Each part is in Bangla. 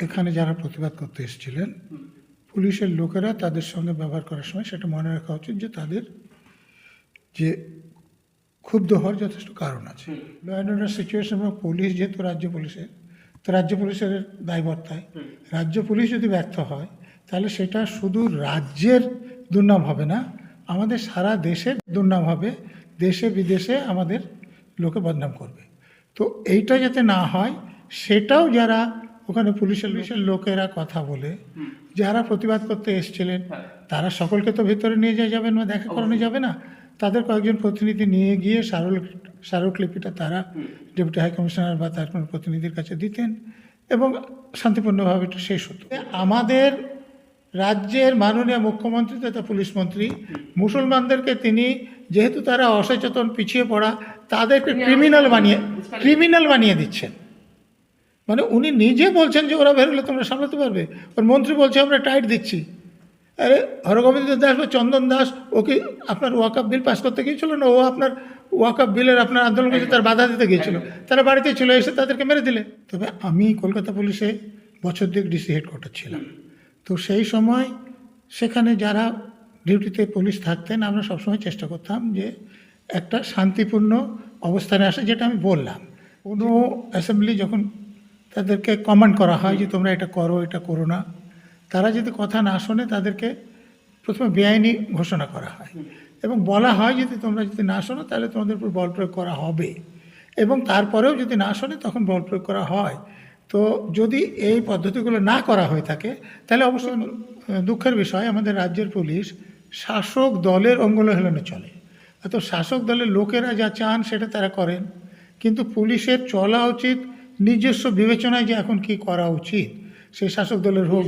এখানে যারা প্রতিবাদ করতে এসেছিলেন পুলিশের লোকেরা তাদের সঙ্গে ব্যবহার করার সময় সেটা মনে রাখা উচিত যে তাদের যে ক্ষুব্ধ হওয়ার যথেষ্ট কারণ আছে। ল অ্যান্ড অর্ডার সিচুয়েশন এবং পুলিশ যেহেতু রাজ্য পুলিশের, তো রাজ্য পুলিশের দায়বর্তায় রাজ্য পুলিশ যদি ব্যর্থ হয় তাহলে সেটা শুধু রাজ্যের দুর্নাম হবে না, আমাদের সারা দেশের দুর্নাম হবে, দেশে বিদেশে আমাদের লোকে বদনাম করবে। তো এইটা যাতে না হয় সেটাও যারা ওখানে পুলিশের লোকেরা কথা বলে যারা প্রতিবাদ করতে এসেছিলেন তারা সকলকে তো ভেতরে নিয়ে যাবেন বা দেখা করানো যাবে না, তাদের কয়েকজন প্রতিনিধি নিয়ে গিয়ে স্মারকলিপিটা তারা ডেপুটি হাই কমিশনার বা তার কোনো প্রতিনিধির কাছে দিতেন এবং শান্তিপূর্ণভাবে এটা শেষ হতো। আমাদের রাজ্যের মাননীয় মুখ্যমন্ত্রী তথা পুলিশ মন্ত্রী মুসলমানদেরকে তিনি যেহেতু তারা অসচেতন পিছিয়ে পড়া তাদেরকে ক্রিমিনাল বানিয়ে দিচ্ছেন। মানে উনি নিজে বলছেন যে ওরা বেরোলে তোমরা সামলাতে পারবে, ওর মন্ত্রী বলছে আমরা টাইট দিচ্ছি। আরে হরগোবিন্দ দাস বা চন্দন দাস ওকে আপনার ওয়াকআপ বিল পাস করতে গিয়েছিল না, ও আপনার ওয়াকআপ বিলের আপনার আন্দোলন করছে তার বাধা দিতে গিয়েছিল, তারা বাড়িতে ছিল, এসে তাদেরকে মেরে দিলে। তবে আমি কলকাতা পুলিশে বছর দুয়েক ডিসি হেডকোয়ার্টার ছিলাম, তো সেই সময় সেখানে যারা ডিউটিতে পুলিশ থাকতেন আমরা সবসময় চেষ্টা করতাম যে একটা শান্তিপূর্ণ অবস্থানে আসে, যেটা আমি বললাম। কোনো অ্যাসেম্বলি যখন তাদেরকে কমান্ড করা হয় যে তোমরা এটা করো এটা করো না, তারা যদি কথা না শোনে তাদেরকে প্রথমে বেআইনি ঘোষণা করা হয় এবং বলা হয় যদি তোমরা যদি না শোনো তাহলে তোমাদের উপর বল প্রয়োগ করা হবে, এবং তারপরেও যদি না শোনে তখন বল প্রয়োগ করা হয়। তো যদি এই পদ্ধতিগুলো না করা হয়ে থাকে তাহলে অবশ্যই দুঃখের বিষয় আমাদের রাজ্যের পুলিশ শাসক দলের অঙ্গুল হেলনে চলে। তো শাসক দলের লোকেরা যা চান সেটা তারা করেন, কিন্তু পুলিশের চলা উচিত নিজস্ব বিবেচনায় যে এখন কি করা উচিত, সেই শাসক দলের হোক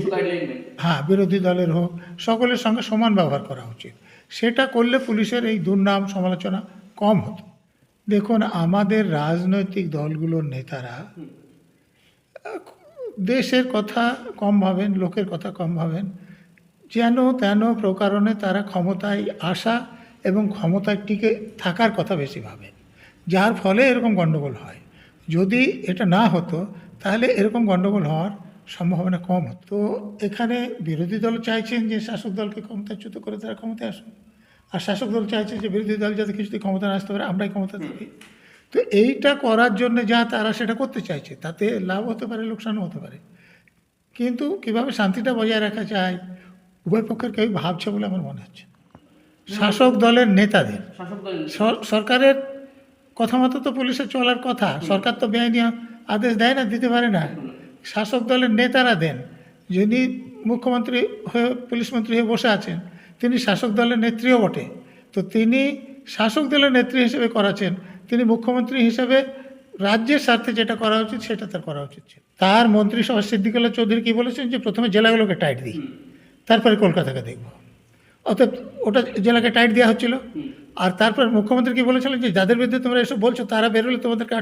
বিরোধী দলের হোক সকলের সঙ্গে সমান ব্যবহার করা উচিত। সেটা করলে পুলিশের এই দুর্নাম সমালোচনা কম হতো। দেখুন, আমাদের রাজনৈতিক দলগুলোর নেতারা দেশের কথা কম ভাবেন, লোকের কথা কম ভাবেন, যেন তেন প্রকারণে তারা ক্ষমতায় আসা এবং ক্ষমতায় টিকে থাকার কথা বেশি ভাবেন, যার ফলে এরকম গণ্ডগোল হয়। যদি এটা না হতো তাহলে এরকম গণ্ডগোল হওয়ার সম্ভাবনা কম হতো। তো এখানে বিরোধী দল চাইছেন যে শাসক দলকে ক্ষমতাচ্যুত করে তারা ক্ষমতায় আসুন, আর শাসক দল চাইছে যে বিরোধী দল যাতে কিছুতেই ক্ষমতা না আসতে পারে, আমরাই ক্ষমতা থাকি। তো এইটা করার জন্য যা তারা সেটা করতে চাইছে, তাতে লাভ হতে পারে লোকসানও হতে পারে, কিন্তু কিভাবে শান্তিটা বজায় রাখা যায় উভয় পক্ষের কেউ ভাবছে বলে আমার মনে হচ্ছে। শাসক দলের নেতাদের সরকারের কথা মতো তো পুলিশের চলার কথা, সরকার তো বেআইনি আদেশ দেয় না, দিতে পারে না, শাসক দলের নেতারা দেন। যিনি মুখ্যমন্ত্রী হয়ে পুলিশ মন্ত্রী হয়ে বসে আছেন তিনি শাসক দলের নেত্রীও বটে, তো তিনি শাসক দলের নেত্রী হিসেবে করাছেন, তিনি মুখ্যমন্ত্রী হিসেবে রাজ্যের স্বার্থে যেটা করা উচিত সেটা তার করা উচিত ছিল। তার মন্ত্রিসভা সিদ্দিকুল্লাহ চৌধুরী কী বলেছেন যে প্রথমে জেলাগুলোকে টাইট দিই, তারপরে কলকাতাকে দেখব। অর্থাৎ ওটা জেলাকে টাইট দেওয়া হচ্ছিল, আর তারপর মুখ্যমন্ত্রী কি বলেছিলেন যে যাদের বিরুদ্ধে তোমরা এসব বলছো তারা বেরোলে তোমাদেরকে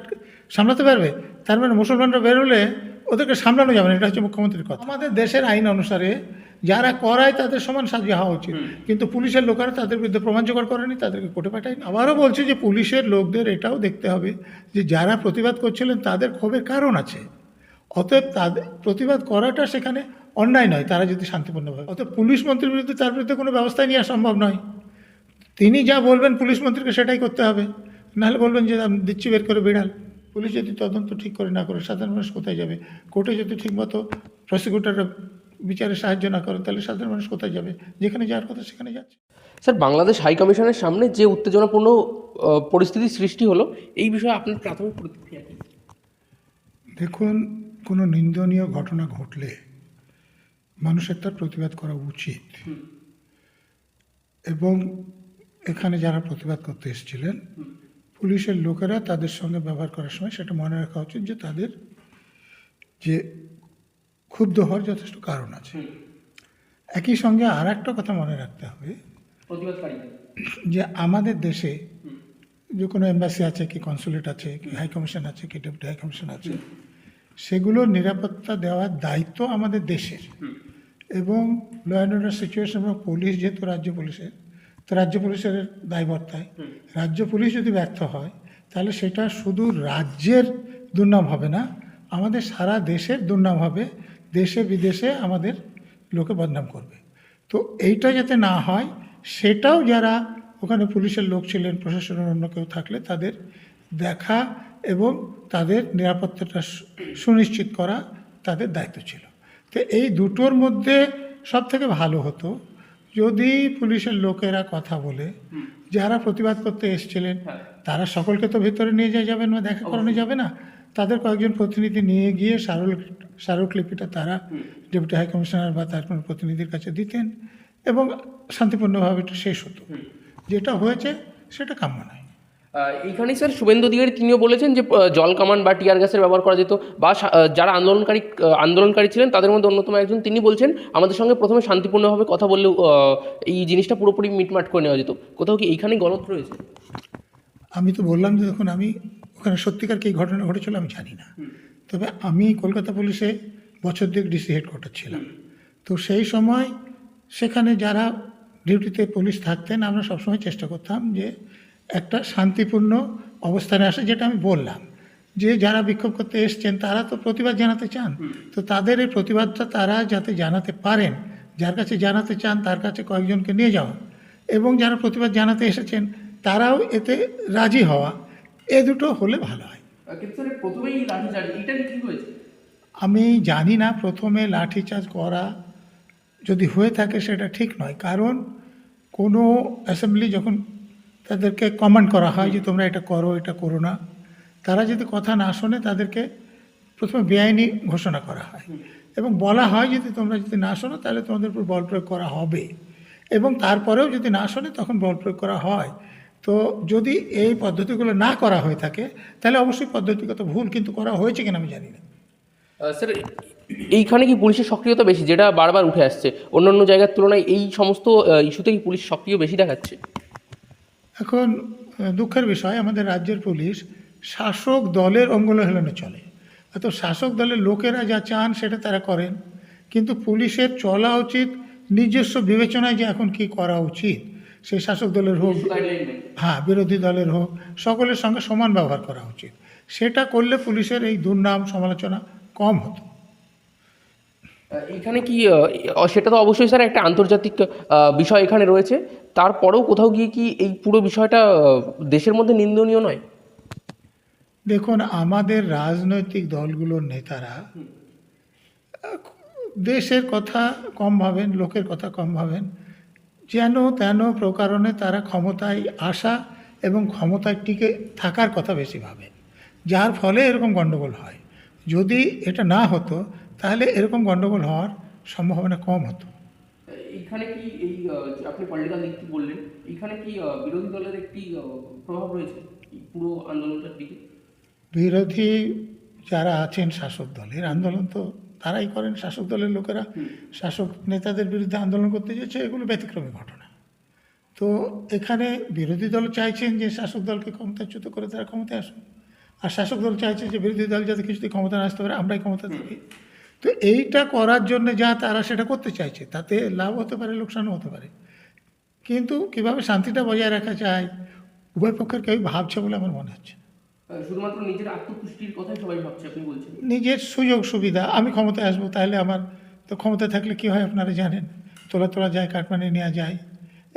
সামলাতে পারবে, তার মানে মুসলমানরা বেরোলে ওদেরকে সামলানো যাবে না, এটা হচ্ছে মুখ্যমন্ত্রীর কথা। আমাদের দেশের আইন অনুসারে যারা করায় তাদের সমান সাজা হওয়া উচিত, কিন্তু পুলিশের লোকেরা তাদের বিরুদ্ধে প্রমাণ জোগাড় করেনি, তাদেরকে কোর্টে পাঠায়নি। আবারও বলছি যে পুলিশের লোকদের এটাও দেখতে হবে যে যারা প্রতিবাদ করছিলেন তাদের ক্ষোভের কারণ আছে, অতএব তাদের প্রতিবাদ করাটা সেখানে অন্যায় নয় তারা যদি শান্তিপূর্ণভাবে। অতএব পুলিশ মন্ত্রীর বিরুদ্ধে তার বিরুদ্ধে কোনো ব্যবস্থাই নেওয়া সম্ভব নয়, তিনি যা বলবেন পুলিশ মন্ত্রীকে সেটাই করতে হবে, নাহলে বলবেন যে আমি দিচ্ছি বের করে বিড়াল। পুলিশ যদি তদন্ত ঠিক করে না করে সাধারণ মানুষ কোথায় যাবে? কোর্টে যদি ঠিকমতো প্রসিকিউটররা বিচারে সাহায্য না করে তাহলে সাধারণ মানুষ কোথায় যাবে? যেখানে যাওয়ার কথা সেখানে যাচ্ছে। স্যার, বাংলাদেশ হাই কমিশনের সামনে যে উত্তেজনাপূর্ণ পরিস্থিতির সৃষ্টি হলো, এই বিষয়ে আপনার প্রাথমিক প্রতিক্রিয়া কী? দেখুন, কোনো নিন্দনীয় ঘটনা ঘটলে মানুষের তার প্রতিবাদ করা উচিত, এবং এখানে যারা প্রতিবাদ করতে এসেছিলেন পুলিশের লোকেরা তাদের সঙ্গে ব্যবহার করার সময় সেটা মনে রাখা উচিত যে তাদের যে ক্ষুব্ধ হওয়ার যথেষ্ট কারণ আছে। একই সঙ্গে আর একটা কথা মনে রাখতে হবে যে আমাদের দেশে যে কোনো এম্বাসি আছে কি কনসুলেট আছে কি হাই কমিশন আছে কি ডেপুটি হাই কমিশন আছে, সেগুলোর নিরাপত্তা দেওয়ার দায়িত্ব আমাদের দেশের, এবং ল অ্যান্ড অর্ডার সিচুয়েশন এবং পুলিশ যেহেতু রাজ্য পুলিশের, তো রাজ্য পুলিশের দায়বর্তায় রাজ্য পুলিশ যদি ব্যর্থ হয় তাহলে সেটা শুধু রাজ্যের দুর্নাম হবে না, আমাদের সারা দেশের দুর্নাম হবে, দেশে বিদেশে আমাদের লোকে বদনাম করবে। তো এইটা যাতে না হয় সেটাও যারা ওখানে পুলিশের লোক ছিলেন, প্রশাসনের অন্য কেউ থাকলে তাদের দেখা এবং তাদের নিরাপত্তাটা সুনিশ্চিত করা তাদের দায়িত্ব ছিল। তো এই দুটোর মধ্যে সব থেকে ভালো হতো যদি পুলিশের লোকেরা কথা বলে, যারা প্রতিবাদ করতে এসেছিলেন তারা সকলকে তো ভেতরে নিয়ে যাবেন বা দেখা করানো যাবে না, তাদের কয়েকজন প্রতিনিধি নিয়ে গিয়ে স্মারকলিপিটা তারা ডেপুটি হাই কমিশনার বা তার কোনো প্রতিনিধির কাছে দিতেন এবং শান্তিপূর্ণভাবে এটা শেষ হতো। যেটা হয়েছে সেটা কাম্য নয়। এইখানে স্যার শুভেন্দু অধিকারী তিনিও বলেছেন যে জল কামান বা টিয়ার গ্যাসের ব্যবহার করা যেত, বা যারা আন্দোলনকারী ছিলেন তাদের মধ্যে অন্যতম একজন তিনি বলছেন আমাদের সঙ্গে প্রথমে শান্তিপূর্ণভাবে কথা বললেও এই জিনিসটা পুরোপুরি মিটমাট করে নেওয়া যেত। কোথাও কি এইখানেই গলত রয়েছে? আমি তো বললাম যে দেখুন, আমি ওখানে সত্যিকার কী ঘটনা ঘটেছিল আমি জানি না, তবে আমি কলকাতা পুলিশে বছর দুয়েক ডিসি হেডকোয়ার্টার ছিলাম। তো সেই সময় সেখানে যারা ডিউটিতে পুলিশ থাকতেন আমরা সবসময় চেষ্টা করতাম যে একটা শান্তিপূর্ণ অবস্থানে আসে, যেটা আমি বললাম যে যারা বিক্ষোভ করতে এসছেন তারা তো প্রতিবাদ জানাতে চান, তো তাদের এই প্রতিবাদটা তারা যাতে জানাতে পারেন, যার কাছে জানাতে চান তার কাছে কয়েকজনকে নিয়ে যাওয়া, এবং যারা প্রতিবাদ জানাতে এসেছেন তারাও এতে রাজি হওয়া, এ দুটো হলে ভালো হয়। আমি জানি না প্রথমে লাঠিচার্জ করা যদি হয়ে থাকে সেটা ঠিক নয়, কারণ কোনো অ্যাসেম্বলি যখন তাদেরকে কমান্ড করা হয় যে তোমরা এটা করো এটা করো না, তারা যদি কথা না শোনে তাদেরকে প্রথমে বেআইনি ঘোষণা করা হয় এবং বলা হয় যদি তোমরা যদি না শোনো তাহলে তোমাদের উপর বল প্রয়োগ করা হবে, এবং তারপরেও যদি না শোনে তখন বল প্রয়োগ করা হয়। তো যদি এই পদ্ধতিগুলো না করা হয়ে থাকে তাহলে অবশ্যই পদ্ধতিগত ভুল, কিন্তু করা হয়েছে কিনা আমি জানি না। স্যার এইখানে কি পুলিশের সক্রিয়তা বেশি, যেটা বারবার উঠে আসছে, অন্যান্য জায়গার তুলনায় এই সমস্ত ইস্যুতে কি পুলিশ সক্রিয় বেশি দেখাচ্ছে? এখন দুঃখের বিষয় আমাদের রাজ্যের পুলিশ শাসক দলের অঙ্গলহেলনে চলে, তো শাসক দলের লোকেরা যা চান সেটা তারা করেন, কিন্তু পুলিশের চলা উচিত নিজস্ব বিবেচনায় যে এখন কি করা উচিত, সেই শাসক দলের হোক বিরোধী দলের হোক সকলের সঙ্গে সমান ব্যবহার করা উচিত। সেটা করলে পুলিশের এই দুর্নাম সমালোচনা কম হতো। এখানে কি সেটা তো অবশ্যই স্যার একটা আন্তর্জাতিক বিষয় এখানে রয়েছে, তারপরেও কোথাও গিয়ে কি এই পুরো বিষয়টা দেশের মধ্যে নিন্দনীয় নয়? দেখুন, আমাদের রাজনৈতিক দলগুলোর নেতারা দেশের কথা কম ভাবেন, লোকের কথা কম ভাবেন, যেন তেন প্রকারণে তারা ক্ষমতায় আসা এবং ক্ষমতায় টিকে থাকার কথা বেশি ভাবেন, যার ফলে এরকম গণ্ডগোল হয়। যদি এটা না হতো তাহলে এরকম গণ্ডগোল হওয়ার সম্ভাবনা কম হতো। এইখানে কি এই আপনি পলিটিক্যাল দিকটি বললেন, এইখানে কি বিরোধী দলের একটি প্রভাব রয়েছে এই পুরো আন্দোলনটার দিকে? বিরোধী যারা আছেন শাসক দলের, আন্দোলন তো তারাই করেন, শাসক দলের লোকেরা শাসক নেতাদের বিরুদ্ধে আন্দোলন করতে যাচ্ছে, এগুলো ব্যতিক্রমী ঘটনা। তো এখানে বিরোধী দল চাইছেন যে শাসক দলকে ক্ষমতাচ্যুত করে তারা ক্ষমতায় আসুন, আর শাসক দল চাইছে যে বিরোধী দল যাতে কিছুতেই ক্ষমতা না আসতে পারে, আমরাই ক্ষমতা থাকি। তো এইটা করার জন্য যা তারা সেটা করতে চাইছে, তাতে লাভ হতে পারে লোকসানও হতে পারে, কিন্তু কিভাবে শান্তিটা বজায় রাখা যায় উভয় পক্ষের কেউ ভাবছে বলে আমার মনে হচ্ছে। শুধুমাত্র নিজের আত্মতুষ্টির কথাই সবাই ভাবছে, আপনি বলছেন নিজের সুযোগ সুবিধা, আমি ক্ষমতায় আসবো তাহলে আমার তো ক্ষমতায় থাকলে কী হয় আপনারা জানেন, তোলা যায়, কাটমানি নেওয়া যায়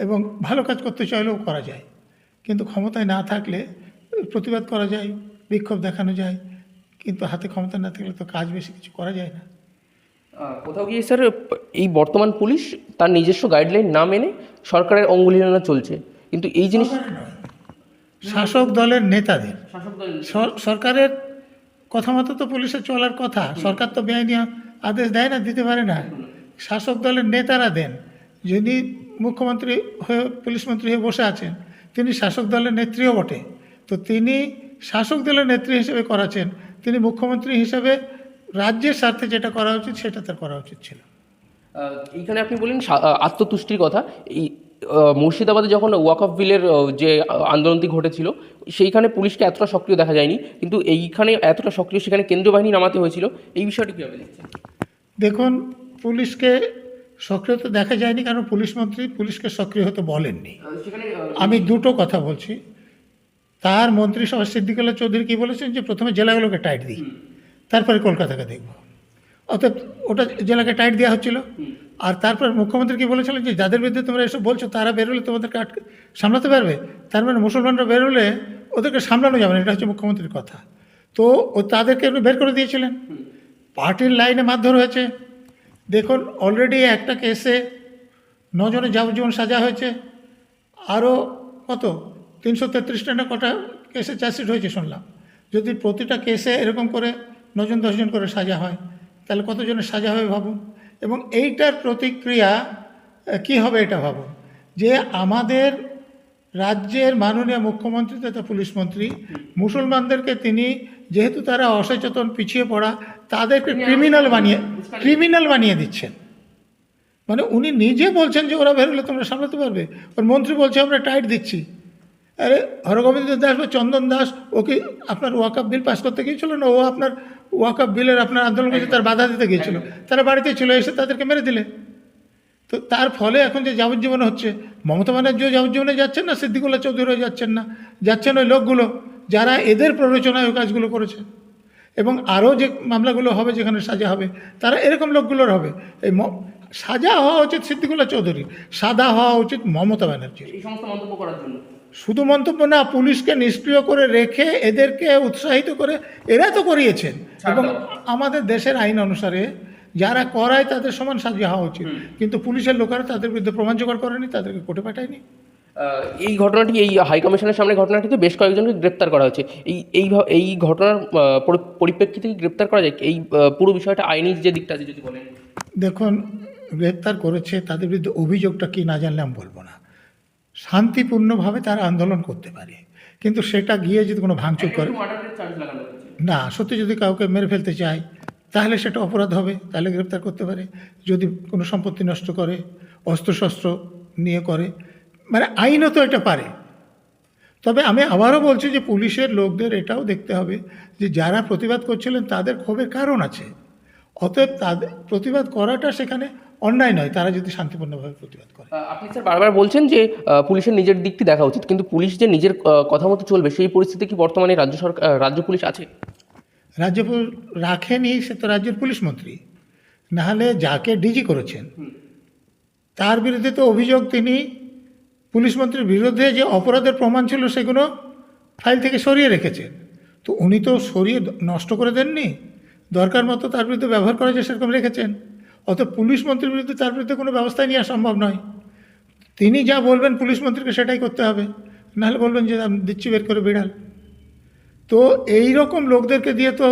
এবং ভালো কাজ করতে চাইলেও করা যায়, কিন্তু ক্ষমতায় না থাকলে প্রতিবাদ করা যায়, বিক্ষোভ দেখানো যায়, কিন্তু হাতে ক্ষমতা না থাকলে তো কাজ বেশি কিছু করা যায় না। কোথাও গিয়ে স্যার এই বর্তমান পুলিশ তার নিজস্ব গাইডলাইন না মেনে সরকারের অঙ্গুলিমালা চলছে, কিন্তু এই জিনিস শাসক দলের নেতাদের, সরকারের কথা মতো তো পুলিশের চলার কথা, সরকার তো বেআইনি আদেশ দেয় না, দিতে পারে না, শাসক দলের নেতারা দেন। যিনি মুখ্যমন্ত্রী হয়ে পুলিশ মন্ত্রী হয়ে বসে আছেন তিনি শাসক দলের নেত্রীও বটে, তো তিনি শাসক দলের নেত্রী হিসেবে করাছেন, তিনি মুখ্যমন্ত্রী হিসেবে রাজ্যের স্বার্থে যেটা করা উচিত সেটা তার করা উচিত ছিল। এইখানে আপনি বললেন আত্মতুষ্টির কথা, এই মুর্শিদাবাদে যখন ওয়াক অফ বিলের যে আন্দোলনটি ঘটেছিল সেইখানে পুলিশকে এতটা সক্রিয় দেখা যায়নি, কিন্তু এইখানে এতটা সক্রিয় সেখানে কেন্দ্রীয় বাহিনী নামাতে হয়েছিল, এই বিষয়টি কীভাবে দেখছেন? দেখুন, পুলিশকে সক্রিয় তো দেখা যায়নি, কারণ পুলিশ মন্ত্রী পুলিশকে সক্রিয় হতে বলেননি। আমি দুটো কথা বলছি, তার মন্ত্রিসভা সিদ্দিকুল্লাহ চৌধুরী কী বলেছেন যে প্রথমে জেলাগুলোকে টাইট দিই, তারপরে কলকাতাকে দেখব। অতএব ওটা জেলাকে টাইট দেওয়া হচ্ছিল। আর তারপর মুখ্যমন্ত্রী কি বলেছিলেন যে যাদের বিরুদ্ধে তোমরা এসব বলছো তারা বেরোলে তোমাদেরকে সামলাতে পারবে, তার মানে মুসলমানরা বেরোলে ওদেরকে সামলানো যাবে না, এটা হচ্ছে মুখ্যমন্ত্রীর কথা। তো ও তাদেরকে এমনি বের করে দিয়েছিলেন। পার্টির লাইনে মারধর হয়েছে। দেখুন অলরেডি একটা কেসে 9 জনের যাবজ্জীবন সাজা হয়েছে, আরও কত 333টা না কটা কেসে চার্জশিট হয়েছে শুনলাম। যদি প্রতিটা কেসে এরকম করে 9 জন 10 জন করে সাজা হয় তাহলে কতজনের সাজা হবে ভাবুন। এবং এইটার প্রতিক্রিয়া কি হবে এটা ভাবুন, যে আমাদের রাজ্যের মাননীয় মুখ্যমন্ত্রী তথা পুলিশ মন্ত্রী মুসলমানদেরকে তিনি, যেহেতু তারা অসচেতন পিছিয়ে পড়া, তাদেরকে ক্রিমিনাল বানিয়ে দিচ্ছেন। মানে উনি নিজে বলছেন যে ওরা বেরোলে তোমরা সামলাতে পারবে, ওর মন্ত্রী বলছে আমরা টাইট দিচ্ছি। আরে হরগোবিন্দ দাস বা চন্দন দাস ওকে আপনার ওয়াকআপ বিল পাস করতে গিয়েছিল না, ও আপনার ওয়াকআপ বিলের আপনার আন্দোলন করছে তার বাধা দিতে গিয়েছিল, তারা বাড়িতে চলে এসে তাদেরকে মেরে দিলে। তো তার ফলে এখন যে যাবজ্জীবন হচ্ছে, মমতা ব্যানার্জিও যাবজ্জীবনে যাচ্ছেন না, সিদ্দিকুল্লাহ চৌধুরীও যাচ্ছেন না, যাচ্ছেন ওই লোকগুলো যারা এদের প্ররোচনায় ওই কাজগুলো করেছে। এবং আরও যে মামলাগুলো হবে যেখানে সাজা হবে তারা এরকম লোকগুলোর হবে। এই সাজা হওয়া উচিত সিদ্দিকুল্লাহ চৌধুরীর, সাদা হওয়া উচিত মমতা ব্যানার্জির। এই সমস্ত মন্তব্য করার জন্য শুধু মন্তব্য না, পুলিশকে নিষ্ক্রিয় করে রেখে এদেরকে উৎসাহিত করে এরা তো করিয়েছেন। এবং আমাদের দেশের আইন অনুসারে যারা করায় তাদের সমান সাজা হওয়া উচিত, কিন্তু পুলিশের লোকেরা তাদের বিরুদ্ধে প্রমাণ জোগাড় করেনি, তাদেরকে কোর্টে পাঠায়নি। এই ঘটনাটি, এই হাইকমিশনের সামনে ঘটনাটিতে বেশ কয়েকজনকে গ্রেপ্তার করা হয়েছে। এই ঘটনার পরিপ্রেক্ষিতে কি গ্রেপ্তার করা যায়? এই পুরো বিষয়টা আইনি যে দিকটা আছে যদি বলেন। দেখুন, গ্রেপ্তার করেছে তাদের বিরুদ্ধে অভিযোগটা কি না জানলে আমি বলবো না। শান্তিপূর্ণভাবে তারা আন্দোলন করতে পারে, কিন্তু সেটা গিয়ে যদি কোনো ভাঙচুর করে না, সত্যি যদি কাউকে মেরে ফেলতে চায় তাহলে সেটা অপরাধ হবে, তাহলে গ্রেপ্তার করতে পারে। যদি কোনো সম্পত্তি নষ্ট করে, অস্ত্রশস্ত্র নিয়ে করে, মানে আইনও তো এটা পারে। তবে আমি আবারও বলছি যে পুলিশের লোকদের এটাও দেখতে হবে যে যারা প্রতিবাদ করছিলেন তাদের ক্ষোভের কারণ আছে, অতএব তাদের প্রতিবাদ করাটা সেখানে অন্যায় নয়, তারা যদি শান্তিপূর্ণভাবে প্রতিবাদ করে। আপনি স্যার বারবার বলছেন যে পুলিশের নিজের দিকটি দেখা উচিত, কিন্তু পুলিশ যে নিজের কথা মতো চলবে সেই পরিস্থিতি কি বর্তমানে রাজ্য পুলিশ আছে? রাজ্য রাখেনি, সে তো রাজ্যের পুলিশ মন্ত্রী, নাহলে যাকে ডিজি করেছেন তার বিরুদ্ধে তো অভিযোগ, তিনি পুলিশ মন্ত্রীর বিরুদ্ধে যে অপরাধের প্রমাণ ছিল সেগুলো ফাইল থেকে সরিয়ে রেখেছেন। তো উনি তো সরিয়ে নষ্ট করে দেননি, দরকার মতো তার বিরুদ্ধে ব্যবহার করা যায় সেরকম রেখেছেন। অত পুলিশ মন্ত্রীর বিরুদ্ধে তার বিরুদ্ধে কোনো ব্যবস্থাই নেওয়া সম্ভব নয়। তিনি যা বলবেন পুলিশ মন্ত্রীকে সেটাই করতে হবে, নাহলে বলবেন যে আমি দিচ্ছি বের করে বিড়াল। তো এই রকম লোকদেরকে দিয়ে তো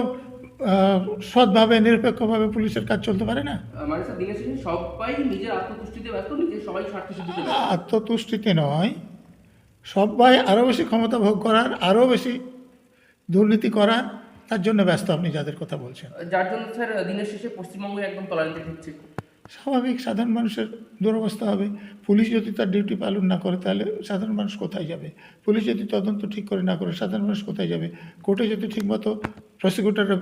সৎভাবে নিরপেক্ষভাবে পুলিশের কাজ চলতে পারে না। মানে স্যার দিনের শেষে সবাই নিজের আত্মতুষ্টিতে ব্যস্ত, নিজের সবাই স্বার্থসিদ্ধিতে ব্যস্ত। আত্মতুষ্টিতে নয়, সবাই আরও বেশি ক্ষমতা ভোগ করার, আরও বেশি দুর্নীতি করার, তার জন্য ব্যস্ত আপনি যাদের কথা বলছেন। যার জন্য স্যার দিনের শেষে পশ্চিমবঙ্গ একদম তলানিতে ঢুকছে। স্বাভাবিক, সাধারণ মানুষের দুরবস্থা হবে। পুলিশ যদি তার ডিউটি পালন না করে তাহলে সাধারণ মানুষ কোথায় যাবে? পুলিশ যদি তদন্ত ঠিক করে না করে সাধারণ মানুষ কোথায় যাবে? কোর্টে যদি ঠিকমতো প্রসিকিউটররা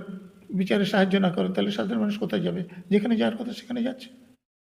বিচারে সাহায্য না করে তাহলে সাধারণ মানুষ কোথায় যাবে? যেখানে যাওয়ার কথা সেখানে যাচ্ছে।